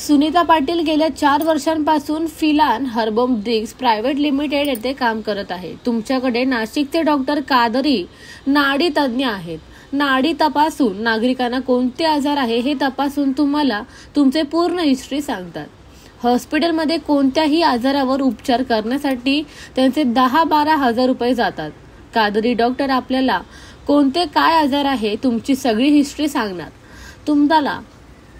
सुनीता पाटील गेल्या 4 वर्षांपासून फिलान हर्बम ड्रिग्स private limited येथे काम करत आहे। तुमच्याकडे नाशिकचे डॉक्टर कादरी नाडी तज्ञ आहेत। नाडी तपासून नागरिकांना कोणते आजार आहे हे तपासून तुम्हाला तुमचे पूर्ण हिस्ट्री सांगतात। हॉस्पिटलमध्ये कोणत्याही आजारावर उपचार करण्यासाठी त्यांचे 10-12 हजार रुपये जातात। कादरी डॉक्टर आपल्याला कोणते काय आजार आहे तुमची सगळी हिस्ट्री सांगणार। तुम्हाला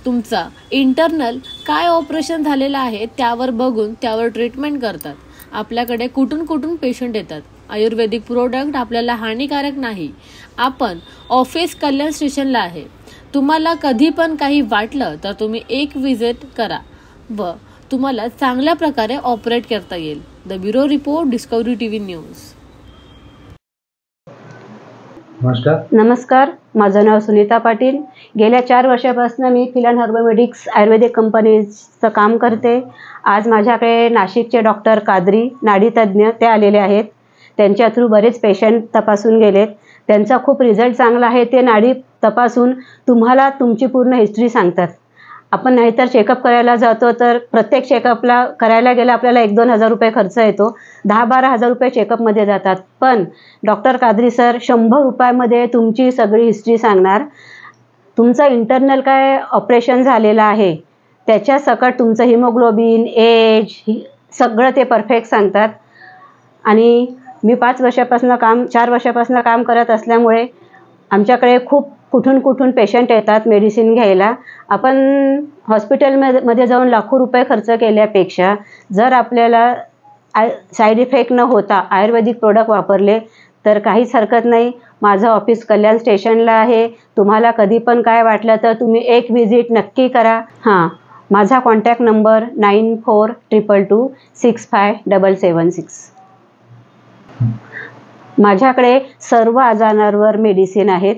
तुमचा इंटरनल काय ऑपरेशन झालेला आहे त्यावर बघून त्यावर ट्रीटमेंट करतात। आपल्याकडे कुठून पेशंट येतात। आयुर्वेदिक प्रोडक्ट आपल्याला हानिकारक नाही। आपण ऑफिस कल्याण स्टेशनला आहे। तुम्हाला कधी पण काही वाटलं तर तुम्ही एक विजिट करा व तुम्हाला चांगल्या प्रकारे ऑपरेट करता येईल। The bureau report, discovery TV news. नमस्कार, माझं नाव सुनीता पाटील। गेल्या 4 वर्षापासून मी फिलान हर्बोमेडिक्स आयुर्वेदिक कंपनीचं काम करते। आज माझ्याकडे नाशिकचे डॉक्टर कादरी नाडी तज्ञ ते आलेले आहेत। त्यांच्या थ्रू बरेच पेशंट तपासून गेलेत। त्यांचा खूप रिझल्ट चांगला आहे। ते नाडी तपासून तुम्हाला तुमची पूर्ण हिस्ट्री सांगतात। आपण नाहीतर चेकअप करायला जातो तर प्रत्येक चेकअपला करायला गेलं आपल्याला 1-2 हजार रुपये खर्च येतो। 10-12 हजार रुपये चेकअपमध्ये जातात। पण डॉक्टर कादरी सर 100 रुपयामध्ये तुमची सगळी हिस्ट्री सांगणार। तुमचं इंटरनल काय ऑपरेशन झालेलं आहे त्याच्या सकट तुमचं हिमोग्लोबिन, एज सगळं ते परफेक्ट सांगतात। आणि मी 4 वर्षापासून काम करत असल्यामुळे आमच्याकडे खूप कुठून पेशंट येतात मेडिसिन घ्यायला। आपण हॉस्पिटलमध्ये जाऊन लाखो रुपये खर्च केल्यापेक्षा जर आपल्याला साईड इफेक्ट न होता आयुर्वेदिक प्रोडक्ट वापरले तर काहीच हरकत नाही। माझं ऑफिस कल्याण स्टेशनला आहे। तुम्हाला कधी पण काय वाटलं तर तुम्ही एक विजिट नक्की करा। माझा कॉन्टॅक्ट नंबर 9422265776। माझ्याकडे सर्व आजारांवर मेडिसिन आहेत।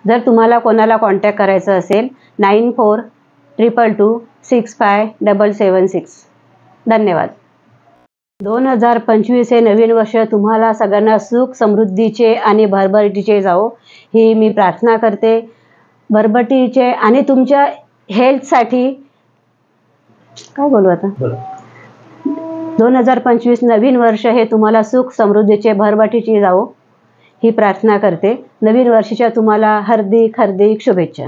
जर तुम्हाला कोणाला कॉन्टॅक्ट करायचं असेल 9422265776। धन्यवाद। 2025 हे नवीन वर्ष तुम्हाला सगळ्यांना सुख समृद्धीचे आणि भरभराटीचे जावो ही मी प्रार्थना करते। भरभराटीचे आणि तुमच्या हेल्थसाठी काय बोलू आता 2025 नवीन वर्ष हे तुम्हाला सुख समृद्धीचे भरभराटीचे जावो ही प्रार्थना करते। नवीन वर्षाच्या तुम्हाला हार्दिक शुभेच्छा।